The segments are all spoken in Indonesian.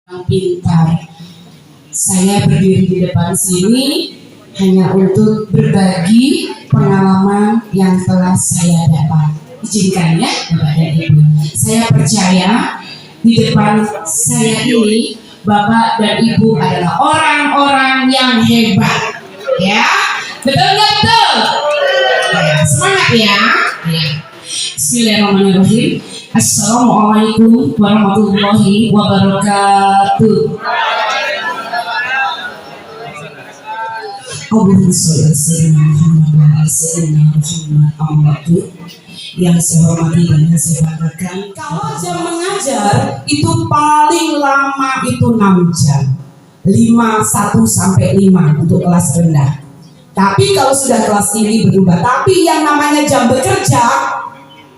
Yang pintar. Saya berdiri di depan sini hanya untuk berbagi pengalaman yang telah saya dapat. Izinkan ya Bapak dan Ibu. Saya percaya di depan saya ini Bapak dan Ibu adalah orang-orang yang hebat. Ya, betul nggak betul? Ya, semangat ya. Ya. Bismillahirrahmanirrahim. Assalamualaikum warahmatullahi wabarakatuh. Yang saya hormati dan yang saya banggakan, kalau jam mengajar itu paling lama itu 6 jam, 1 sampai 5 untuk kelas rendah. Tapi kalau sudah kelas tinggi berubah. Tapi yang namanya jam bekerja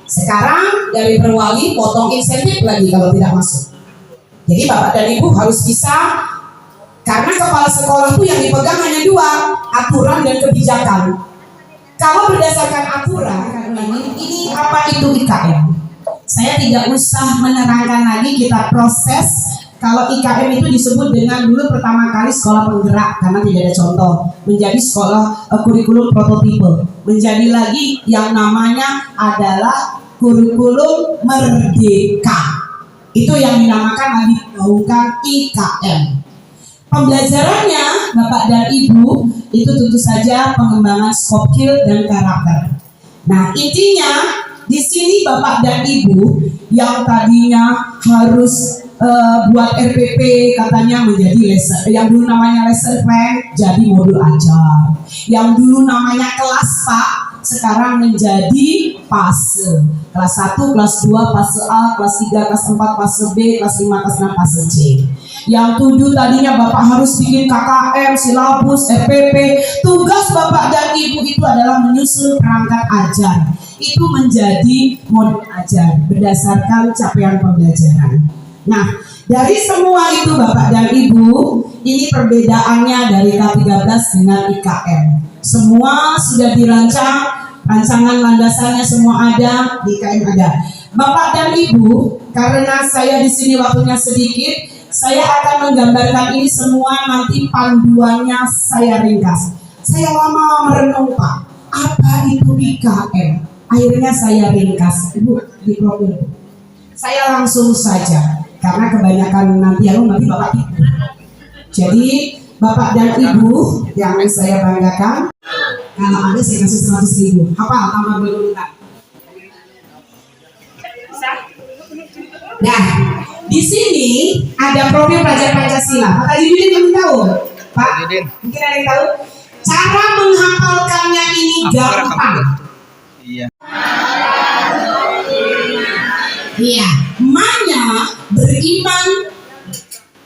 sekarang dari Perwali potong insentif lagi kalau tidak masuk. Jadi Bapak dan Ibu harus bisa, karena kepala sekolah itu yang dipegang hanya 2, aturan dan kebijakan. Kalau berdasarkan aturan, ini apa itu IKM? Saya tidak usah menerangkan lagi, kita proses. Kalau IKM itu disebut dengan dulu pertama kali sekolah penggerak karena tidak ada contoh, menjadi sekolah kurikulum prototipe, menjadi lagi yang namanya adalah kurikulum merdeka. Itu yang dinamakan lagi bukan IKM. Pembelajarannya Bapak dan Ibu itu tentu saja pengembangan soft skill dan karakter. Nah, intinya di sini Bapak dan Ibu yang tadinya harus buat RPP katanya menjadi lesson, yang dulu namanya lesson plan jadi modul ajar, yang dulu namanya kelas Pak sekarang menjadi fase. Kelas 1, kelas 2, fase A, kelas 3, kelas 4, fase B, kelas 5, kelas 6, fase C. Yang 7 tadinya Bapak harus bikin KKM, silabus, RPP. Tugas Bapak dan Ibu itu adalah menyusun perangkat ajar. Itu menjadi modul ajar berdasarkan capaian pembelajaran. Nah, dari semua itu Bapak dan Ibu, ini perbedaannya dari K13 dengan IKM. Semua sudah dirancang, rancangan landasannya semua ada, di IKM ada. Bapak dan Ibu, karena saya di sini waktunya sedikit, saya akan menggambarkan ini semua, nanti panduannya saya ringkas. Saya lama merenung Pak, apa itu IKM? Akhirnya saya ringkas. Ibu, di profil. Saya langsung saja, karena kebanyakan nanti Bapak tidur. Jadi Bapak dan Ibu yang saya banggakan, kalau ada saya kasih 100.000. Apa tambah dulu tak? Nah, di sini ada profil pelajar Pancasila. Pak Haji Dudin belum tahu, Pak? Mungkin ada yang tahu. Cara menghafalkannya ini gampang. Iya. Iya, manya beriman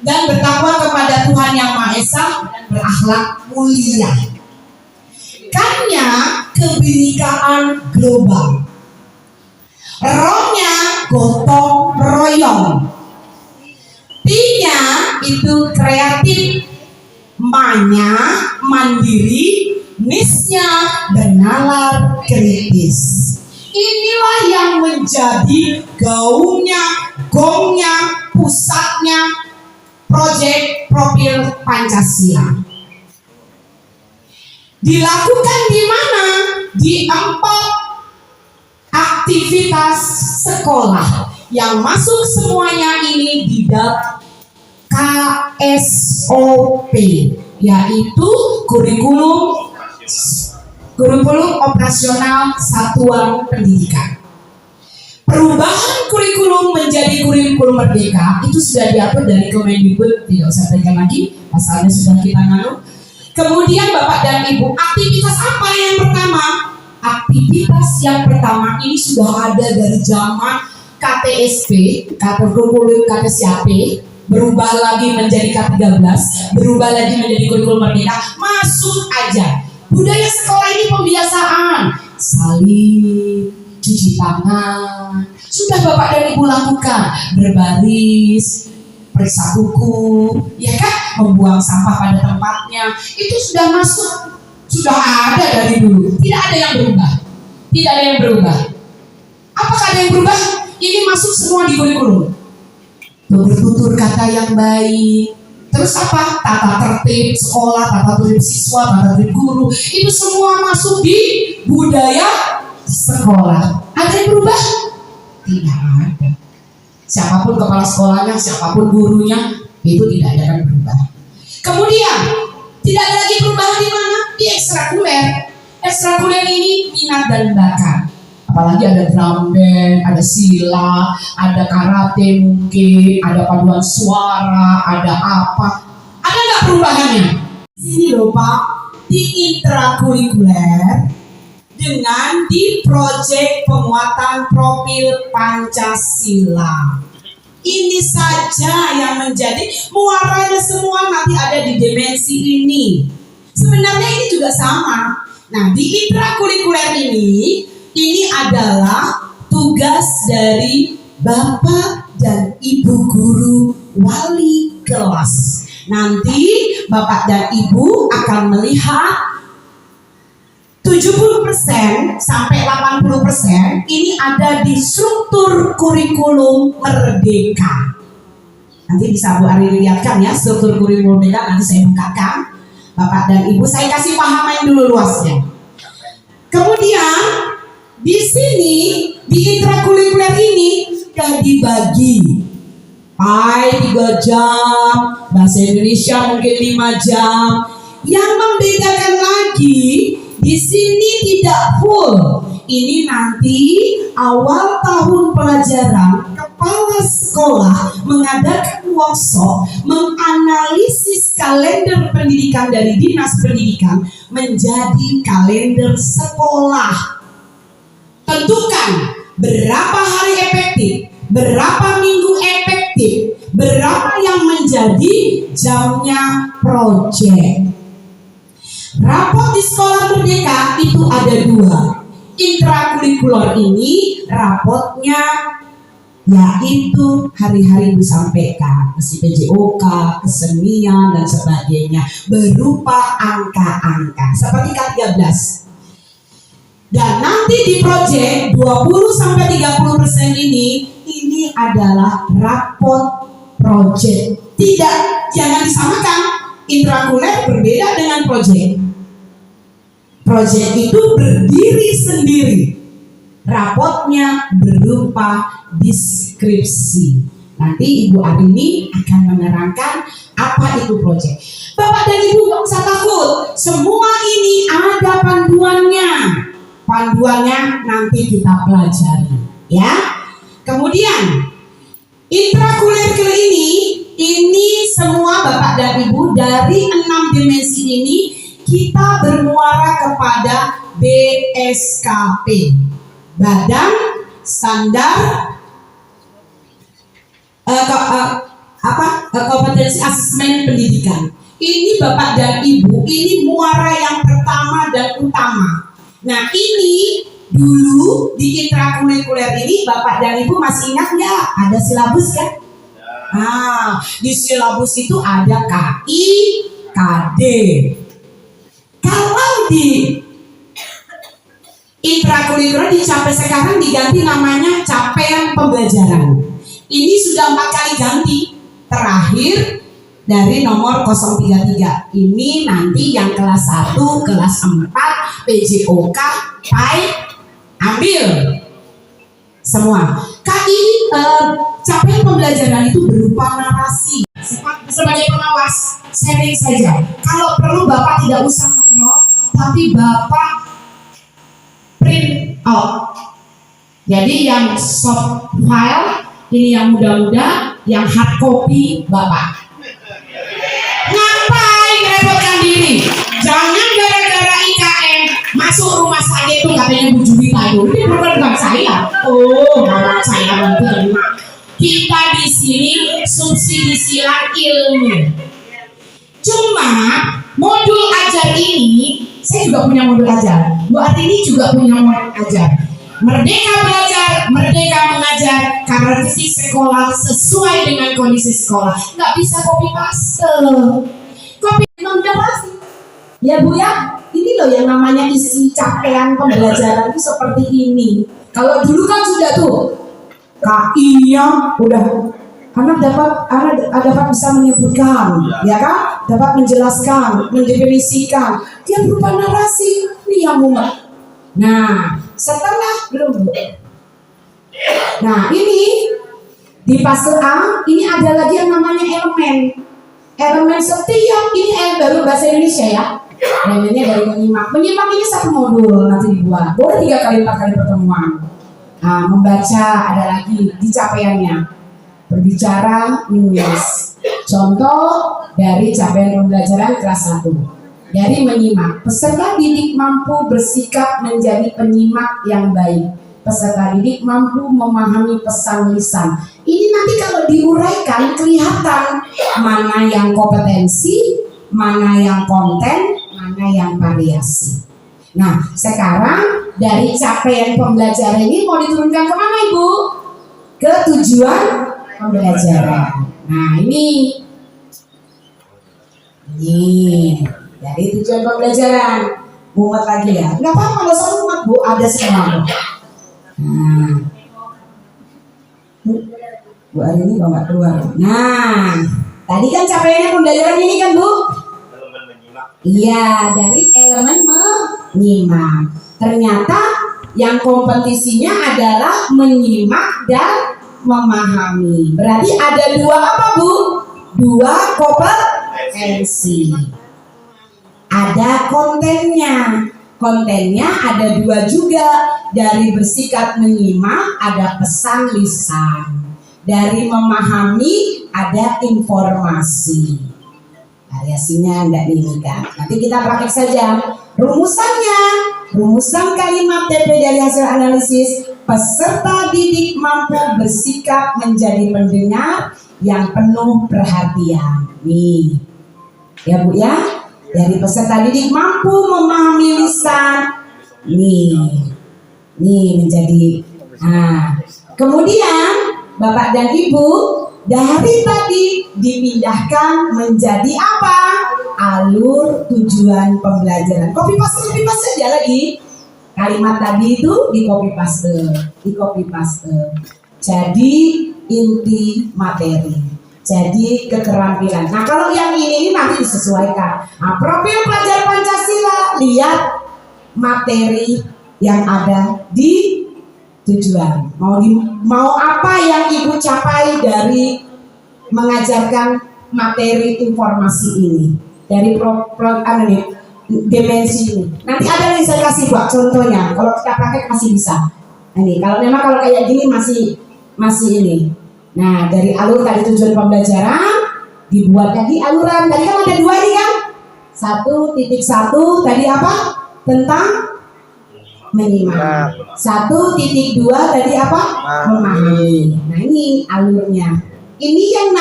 dan bertakwa kepada Tuhan Yang Maha Esa, berakhlak mulia. Kannya kebinekaan global. Rohnya gotong royong. T-nya itu kreatif. M-nya mandiri. Nis-nya bernalar kritis. Inilah yang menjadi gaungnya, gongnya, pusatnya proyek profil Pancasila. Dilakukan di mana? Di 4 aktivitas sekolah yang masuk semuanya ini di dalam KSOP, yaitu kurikulum operasional satuan pendidikan. Perubahan kurikulum menjadi kurikulum merdeka itu sudah diatur dari Kemendikbud, tidak usah tekan lagi, pasalnya sudah kita ngaruh. Kemudian Bapak dan Ibu, aktivitas apa yang pertama? Aktivitas yang pertama ini sudah ada dari zaman KTSP, kurikulum KTSP, berubah lagi menjadi K13, berubah lagi menjadi kurikulum merdeka, masuk aja. Budaya sekolah ini pembiasaan, saling, cuci tangan, sudah Bapak dan Ibu lakukan, berbaris, periksa buku, ya kan, membuang sampah pada tempatnya, itu sudah masuk, sudah ada dari dulu, tidak ada yang berubah, tidak ada yang berubah. Apakah ada yang berubah? Ini masuk semua di kurikulum. bertutur kata yang baik. Terus apa? Tata tertib sekolah, tata tertib siswa, tata tertib guru. Itu semua masuk di budaya sekolah. Ada yang berubah? Tidak ada. Siapapun kepala sekolahnya, siapapun gurunya, itu tidak ada yang berubah. Kemudian, tidak ada lagi perubahan di mana? Di ekstrakuler. Ekstrakuler ini minat dan bakat. Apalagi ada drum band, ada silat, ada karate mungkin, ada paduan suara, ada apa. Ada nggak perubahannya? Sini loh Pak, di intrakurikuler dengan di proyek penguatan profil Pancasila. Ini saja yang menjadi muaranya semua nanti ada di dimensi ini. Sebenarnya ini juga sama. Nah, di intrakurikuler ini adalah tugas dari Bapak dan Ibu guru wali kelas. Nanti Bapak dan Ibu akan melihat 70% sampai 80% ini ada di struktur kurikulum Merdeka. Nanti bisa Bu Ari lihatkan ya struktur kurikulum Merdeka, nanti saya bukakan. Bapak dan Ibu, saya kasih pahaman dulu luasnya. Kemudian di sini di intrakurikuler ini sudah dibagi. Pai 3 jam, bahasa Indonesia mungkin 5 jam. Yang membedakan lagi di sini tidak full. Ini nanti awal tahun pelajaran kepala sekolah mengadakan workshop menganalisis kalender pendidikan dari Dinas Pendidikan menjadi kalender sekolah. Tentukan berapa hari efektif, berapa minggu efektif, berapa yang menjadi jamnya proyek. Rapot di sekolah Merdeka itu ada 2. Intrakurikuler ini rapotnya yaitu hari-hari disampaikan, mesti PJOK, kesenian dan sebagainya berupa angka-angka seperti K13. Dan nanti di proyek 20-30% ini adalah rapot proyek. Tidak, jangan disamakan. Intrakurikuler berbeda dengan proyek. Proyek itu berdiri sendiri. Rapotnya berupa deskripsi. Nanti Ibu Arini akan menerangkan apa itu proyek. Bapak dan Ibu gak usah takut. Semua ini ada panduannya. Panduannya nanti kita pelajari, ya. Kemudian intrakurikuler ini semua Bapak dan Ibu dari 6 dimensi ini kita bermuara kepada BSKP, Badan Standar Kompetensi Asesmen Pendidikan. Ini Bapak dan Ibu, ini muara yang pertama dan utama. Nah, ini dulu di intrakurikuler ini Bapak dan Ibu masih ingat ya? Ada silabus kan? Nah, di silabus itu ada KI, KD. Kalau di intrakurikuler sampai sekarang diganti namanya capaian pembelajaran. Ini sudah 4 kali ganti. Terakhir dari nomor 033. Ini nanti yang kelas 1, kelas 4, PJOK, PAI, ambil semua. KI capaian pembelajaran itu berupa narasi. Sebagai pengawas, sharing saja. Kalau perlu Bapak tidak usah mengenal, tapi Bapak print out. Jadi yang soft file, ini yang muda-muda, yang hard copy Bapak. Ngapain repotkan diri? Jangan gara-gara IKM masuk rumah sakit itu katanya Bu Juwita itu. Ini bukan saya. Oh, karena saya bantu. Kita di sini subsidi silang ilmu. Cuma modul ajar ini, saya juga punya modul ajar. Bu Artini juga punya modul ajar. Merdeka belajar, merdeka mengajar, karena visi sekolah sesuai dengan kondisi sekolah. Nggak bisa copy paste. Copy pasti. Ya Bu ya, ini loh yang namanya isi capaian pembelajaran itu seperti ini. Kalau dulu kan sudah tuh KI-nya udah Anak dapat bisa menyebutkan, ya kan? Dapat menjelaskan, mendefinisikan. Dia berupa narasi. Ini yang mumet. Nah, setelah belum Bu. Nah, ini di fase A ini ada lagi yang namanya elemen. Elemen setiap ini baru bahasa Indonesia ya. Elemennya dari menyimak. Menyimak ini satu modul nanti dibuat. Boleh 3 kali 4 kali pertemuan. Nah, membaca ada lagi di capaiannya. Berbicara, menulis. Contoh dari capaian pembelajaran kelas 1. Dari menyimak, peserta didik mampu bersikap menjadi penyimak yang baik. Peserta didik mampu memahami pesan lisan. Ini nanti kalau diuraikan kelihatan mana yang kompetensi, mana yang konten, mana yang variasi. Nah, sekarang dari capaian pembelajaran ini mau diturunkan kemana Ibu? Ke tujuan pembelajaran. Nah, ini dari tujuan pembelajaran. Mumet lagi ya? Nggak apa-apa, nggak usah mumet Bu, ada semua. Nah, Bu hari ini nggak keluar. Nah, tadi kan capaiannya pembelajaran ini kan Bu? Elemen menyimak. Iya, dari elemen menyimak. Ternyata yang kompetisinya adalah menyimak dan memahami. Berarti ada 2 apa Bu? 2 kompetensi. Ada kontennya. Kontennya ada 2 juga. Dari bersikap menyimak ada pesan lisan. Dari memahami ada informasi. Variasinya enggak kan. Nanti kita praktek saja. Rumusannya, rumusan kalimat TP dari hasil analisis, peserta didik mampu bersikap menjadi pendengar yang penuh perhatian. Nih, ya Bu ya, dari peserta didik mampu memahami lisan. Nih menjadi. Nah, kemudian Bapak dan Ibu dari tadi dipindahkan menjadi apa? Alur tujuan pembelajaran. Copy paste saja lagi. Kalimat tadi itu di copy paste. Jadi inti materi. Jadi keterampilan. Nah, kalau yang ini nanti disesuaikan. Nah, profil pelajar Pancasila, lihat materi yang ada di tujuan. Mau apa yang Ibu capai dari mengajarkan materi informasi ini? Dari dimensi ini. Nanti ada yang saya kasih buat contohnya. Kalau kita pakai masih bisa. Ini kalau kayak gini masih ini. Nah, dari alur tadi tujuan pembelajaran dibuat lagi aluran. Tadi kan ada 2 nih kan? 1.1 tadi apa? Tentang menyimak. 1.2 tadi apa? Memahami. Nah, ini alurnya. Ini yang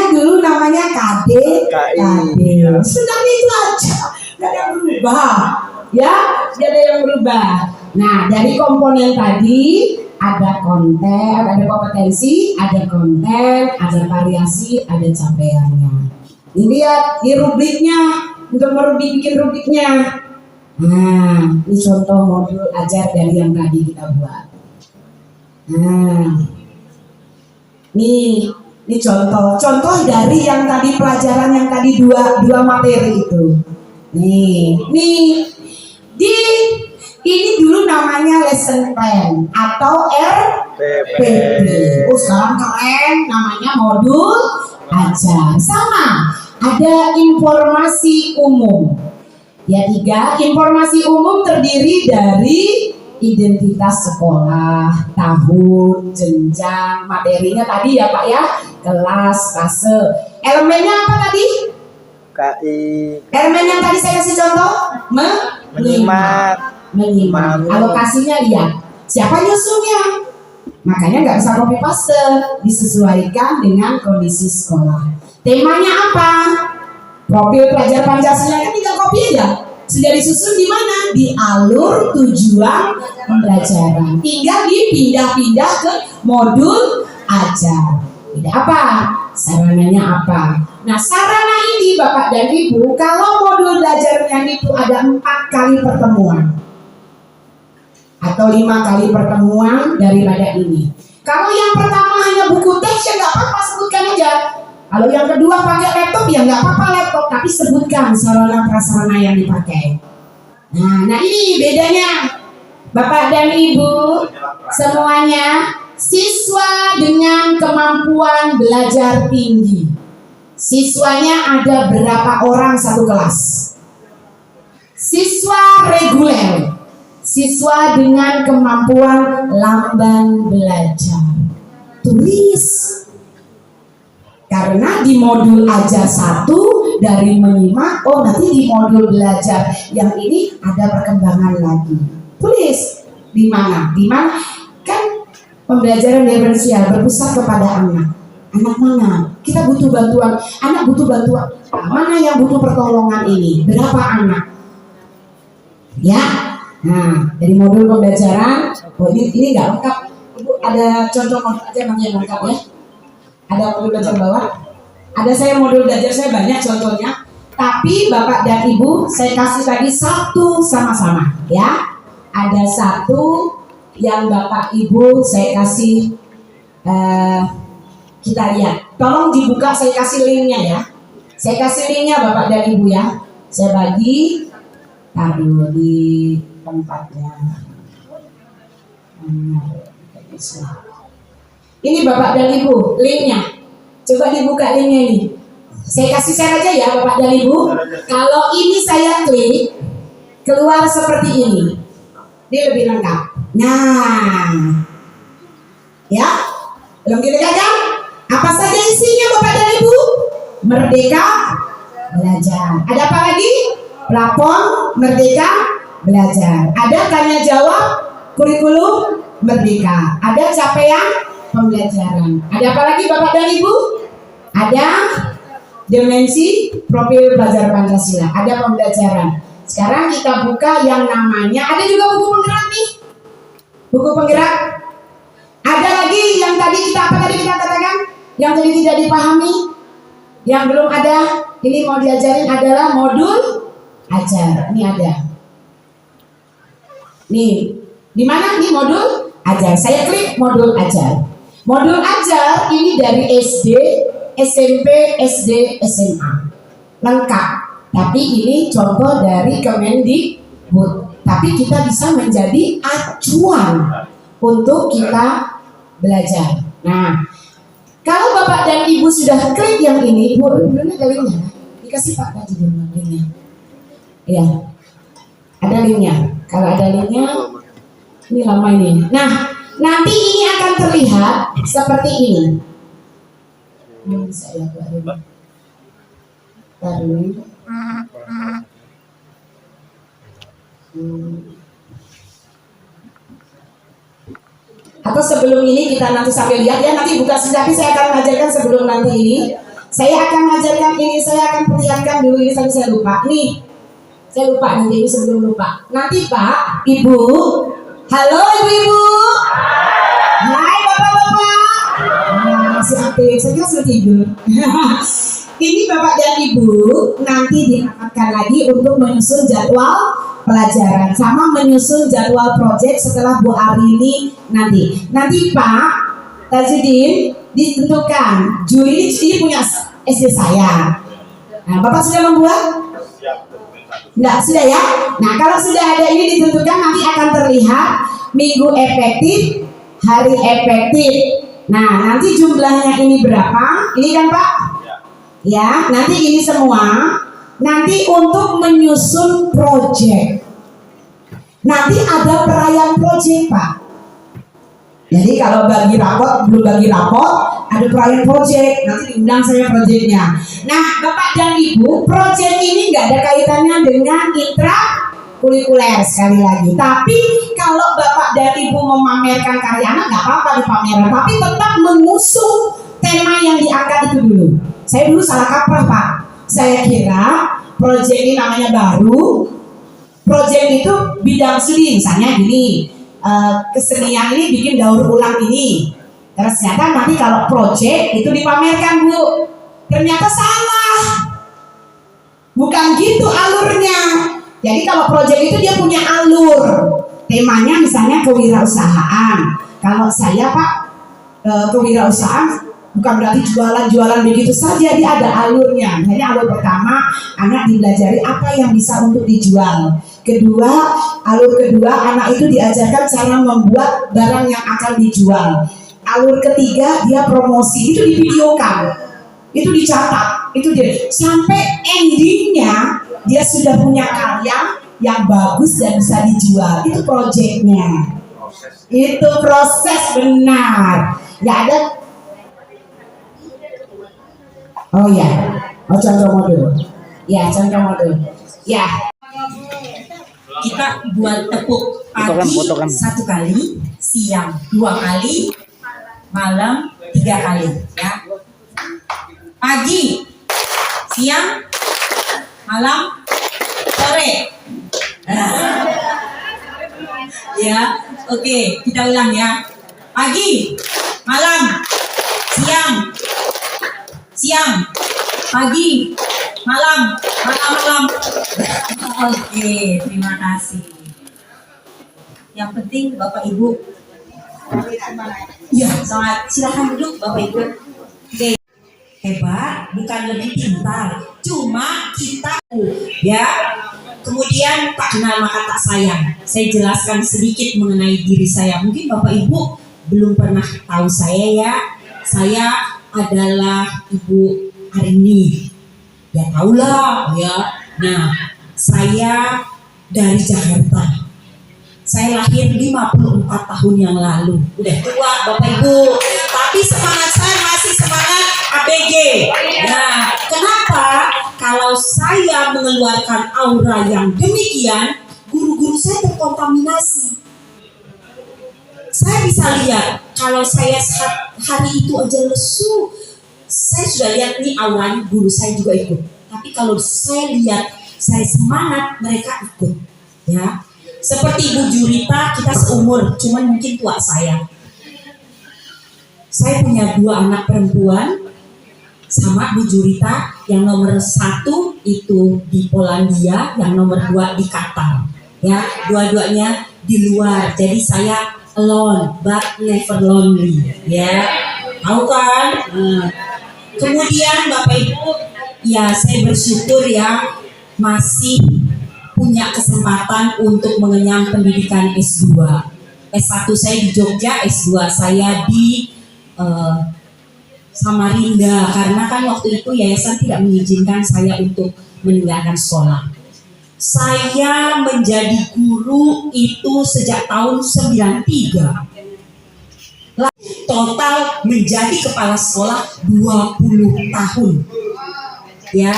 dulu namanya KD. Sebenarnya itu aja, nggak ada yang berubah, ya, nggak ada yang berubah. Nah, dari komponen tadi ada konten, ada kompetensi, ada konten, ada variasi, ada capaiannya. Ini lihat di rubriknya, untuk bikin rubriknya. Nah, ini contoh modul ajar dari yang tadi kita buat. Nah, ini contoh dari yang tadi pelajaran yang tadi dua materi itu. Ini dulu namanya lesson plan atau RPP. Oh, sekarang keren, namanya modul ajar. Sama, ada informasi umum. Ya, 3 informasi umum terdiri dari identitas sekolah, tahun, jenjang, materinya tadi ya Pak ya, kelas, fase. Elemennya apa tadi? KI. Elemen yang tadi saya kasih contoh, menyimak. Alokasinya lihat, siapa nyusunnya? Makanya nggak bisa copy paste, disesuaikan dengan kondisi sekolah. Temanya apa? Profil pelajar Pancasila kan tinggal copy aja. Sudah disusun di mana? Di alur tujuan pembelajaran. Tinggal dipindah-pindah ke modul ajar. Tidak apa? Sarananya apa? Nah, sarana ini Bapak dan Ibu, kalau modul belajarnya itu ada 4 kali pertemuan atau 5 kali pertemuan daripada ini. Kalau yang pertama hanya buku teks ya nggak apa-apa, sebutkan aja. Kalau yang kedua pakai laptop ya nggak apa-apa laptop, tapi sebutkan sarana prasarana yang dipakai. Nah ini bedanya Bapak dan Ibu semuanya, siswa dengan kemampuan belajar tinggi. Siswanya ada berapa orang satu kelas? Siswa reguler, siswa dengan kemampuan lamban belajar. Tulis. Karena di modul ajar 1 dari menyimak, oh nanti di modul belajar yang ini ada perkembangan lagi. Tulis di mana? Di mana? Kan pembelajaran diferensial berpusat kepada anak. Anak mana? Kita butuh bantuan. Anak butuh bantuan. Mana yang butuh pertolongan ini? Berapa anak? Ya. Nah, dari modul pembelajaran, oh ini nggak lengkap. Ibu ada contoh modul aja nanti yang lengkap ya. Ada modul belajar bawah. Ada saya modul belajar saya banyak contohnya. Tapi Bapak dan Ibu saya kasih tadi satu sama-sama ya. Ada satu yang Bapak Ibu saya kasih kita lihat. Tolong dibuka, saya kasih linknya ya. Saya kasih linknya Bapak dan Ibu ya. Saya bagi taruh di tempatnya. Ini Bapak dan Ibu linknya. Coba dibuka linknya ini. Saya kasih share aja ya Bapak dan Ibu. Kalau ini saya klik, keluar seperti ini. Ini lebih lengkap. Nah, ya, belum kita gagal. Apa saja isinya Bapak dan Ibu? Merdeka belajar. Ada apa lagi? Plafon Merdeka belajar. Ada tanya jawab kurikulum merdeka. Ada capaian pembelajaran. Ada apa lagi Bapak dan Ibu? Ada dimensi profil pelajar Pancasila. Ada pembelajaran. Sekarang kita buka yang namanya, ada juga buku penggerak nih. Buku penggerak. Ada lagi yang tadi kita katakan? Yang tadi tidak dipahami, yang belum ada, ini mau diajarin adalah modul ajar. Ini ada. Nih, di mana nih modul ajar? Saya klik modul ajar. Modul ajar ini dari SD, SMP, SD, SMA. Lengkap. Tapi ini contoh dari Kemendikbud. Tapi kita bisa menjadi acuan untuk kita belajar. Nah, kalau Bapak dan Ibu sudah klik yang ini, belum ada linknya. Dikasih Pak tadi linknya. Iya, ada linknya. Kalau ada linknya, ini lama ini. Nah, nanti ini akan terlihat seperti ini. Bisa ya, taruh. Atau sebelum ini kita nanti sambil lihat ya, nanti buka tapi saya akan mengajarkan sebelum nanti ini. Saya akan mengajarkan ini, saya akan perlihatkan dulu ini sampai saya lupa. Nih, saya lupa nanti ini sebelum lupa. Nanti Pak, Ibu, halo Ibu-ibu, hai Bapak-bapak, masih aktif, saya kira sudah tidur. Ini Bapak dan Ibu nanti diangkatkan lagi untuk menyusun jadwal pelajaran sama menyusun jadwal proyek setelah Bu Arini nanti. Nanti Pak Tajudin ditentukan Juli ini punya SD saya. Nah, Bapak sudah membuat? Enggak, sudah ya? Nah, kalau sudah ada ini ditentukan nanti akan terlihat minggu efektif, hari efektif. Nah, nanti jumlahnya ini berapa? Ini kan Pak? Ya, nanti ini semua nanti untuk menyusun proyek. Nanti ada perayaan proyek Pak. Jadi kalau bagi rapot, belum bagi rapot, ada perayaan proyek. Nanti diundang saya proyeknya. Nah Bapak dan Ibu, proyek ini nggak ada kaitannya dengan intrakurikuler sekali lagi. Tapi kalau Bapak dan Ibu memamerkan karya anak nggak apa-apa dipamerkan, tapi tetap mengusung tema yang diangkat itu dulu. Saya dulu salah kaprah Pak. Saya kira proyek ini namanya baru. Proyek itu bidang studi, misalnya gini, kesenian ini bikin daur ulang ini. Ternyata nanti kalau proyek itu dipamerkan Bu. Ternyata salah. Bukan gitu alurnya. Jadi kalau proyek itu dia punya alur. Temanya misalnya kewirausahaan. Kalau saya Pak kewirausahaan bukan berarti jualan-jualan begitu saja, dia ada alurnya. Misalnya alur pertama, anak dipelajari apa yang bisa untuk dijual. Kedua, alur kedua, anak itu diajarkan cara membuat barang yang akan dijual. Alur ketiga, dia promosi, itu divideokan, itu dicatat, itu dia sampai endingnya dia sudah punya karya yang bagus dan bisa dijual. Itu proyeknya, itu proses benar. Nggak ada. Oh ya, contoh modul. Ya, contoh modul. Ya, kita buat tepuk pagi 1 kali, siang 2 kali, malam 3 kali. Ya, pagi, siang, malam, sore. Ya, oke, kita ulang ya. Pagi, malam, siang, pagi, malam. Oke, terima kasih. Yang penting Bapak Ibu, ya, selamat, silakan duduk Bapak Ibu. Oke, hebat, bukan lebih pintar, cuma kita ya. Kemudian tak kenal maka tak sayang. Saya jelaskan sedikit mengenai diri saya. Mungkin Bapak Ibu belum pernah tahu saya ya. Saya adalah Ibu Arini. Ya tahulah ya. Nah, saya dari Jakarta. Saya lahir 54 tahun yang lalu. Udah tua Bapak Ibu. Tapi semangat saya masih semangat ABG. Nah, kenapa? Kalau saya mengeluarkan aura yang demikian, guru-guru saya terkontaminasi. Saya bisa lihat, kalau saya hari itu aja lesu, saya sudah lihat nih auranya, guru saya juga ikut. Tapi kalau saya lihat, saya semangat, mereka ikut. Ya, seperti Bu Jurita, kita seumur, cuman mungkin tua saya. Saya punya 2 anak perempuan, sama Bu Jurita, yang nomor 1 itu di Polandia, yang nomor 2 di Qatar. Ya, dua-duanya di luar. Jadi saya alone but never lonely. Ya, tahu kan? Kemudian Bapak Ibu, ya saya bersyukur ya masih punya kesempatan untuk mengenyam pendidikan S2. S1 saya di Jogja, S2 saya di Samarinda, karena kan waktu itu yayasan tidak mengizinkan saya untuk meninggalkan sekolah. Saya menjadi guru itu sejak tahun 93. Total menjadi kepala sekolah 20 tahun. Ya.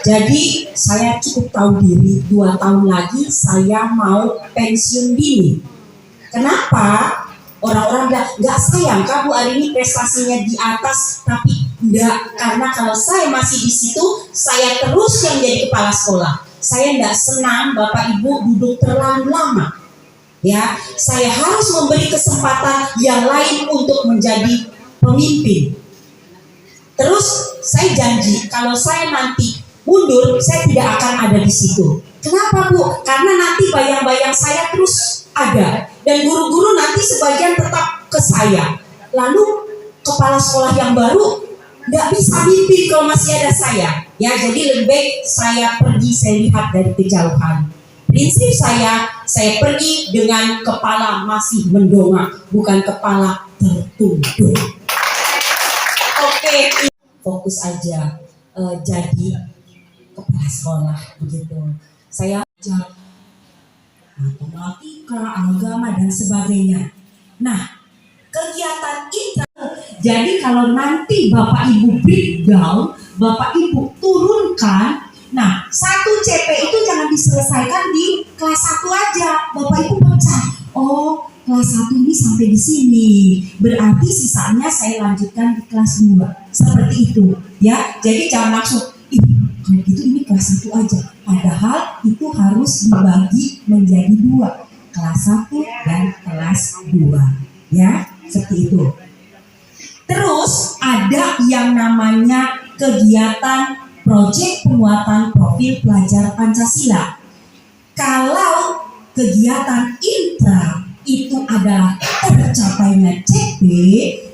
Jadi saya cukup tahu diri, 2 tahun lagi saya mau pensiun dini. Kenapa? Orang-orang bilang, nggak sayang kamu hari ini prestasinya di atas, tapi enggak, karena kalau saya masih di situ, saya terus yang jadi kepala sekolah. Saya enggak senang Bapak Ibu duduk terlalu lama. Ya, saya harus memberi kesempatan yang lain untuk menjadi pemimpin. Terus saya janji, kalau saya nanti mundur, saya tidak akan ada di situ. Kenapa Bu? Karena nanti bayang-bayang saya terus ada, dan guru-guru nanti sebagian tetap ke saya. Lalu kepala sekolah yang baru nggak bisa mimpi kalau masih ada saya. Ya, jadi lebih baik saya pergi, saya lihat dari kejauhan. Prinsip saya pergi dengan kepala masih mendongak, bukan kepala tertunduk. Oke, fokus aja jadi kepala sekolah begitu. Saya ajar matematika, agama dan sebagainya. Nah, kegiatan intra. Jadi kalau nanti Bapak Ibu breakdown, Bapak Ibu turunkan. Nah, 1 CP itu jangan diselesaikan di kelas 1 aja. Bapak Ibu pecah. Oh, kelas 1 ini sampai di sini. Berarti sisanya saya lanjutkan di kelas 2. Seperti itu, ya. Jadi jangan langsung kalau gitu ini kelas 1 aja. Padahal itu harus dibagi menjadi 2, kelas 1 dan kelas 2, ya, seperti itu. Terus ada yang namanya kegiatan proyek penguatan profil pelajar Pancasila. Kalau kegiatan intra itu ada adalah tercapainya CP,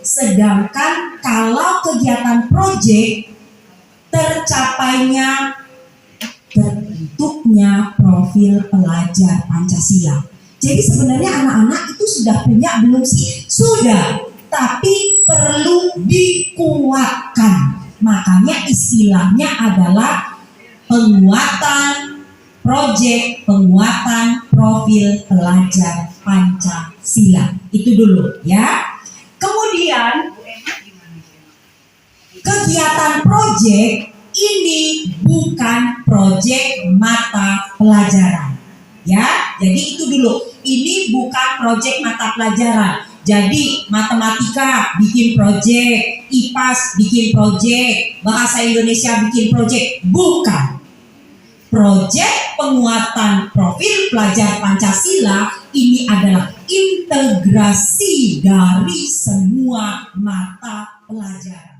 sedangkan kalau kegiatan proyek tercapainya terbentuknya profil pelajar Pancasila. Jadi sebenarnya anak-anak itu sudah punya belum sih? Sudah, tapi perlu dikuatkan. Makanya istilahnya adalah penguatan proyek, penguatan profil pelajar Pancasila. Itu dulu ya. Kemudian kegiatan proyek ini bukan proyek mata pelajaran. Ya, jadi itu dulu. Ini bukan proyek mata pelajaran. Jadi matematika bikin proyek, IPAS bikin proyek, bahasa Indonesia bikin proyek, bukan. Proyek penguatan profil pelajar Pancasila ini adalah integrasi dari semua mata pelajaran.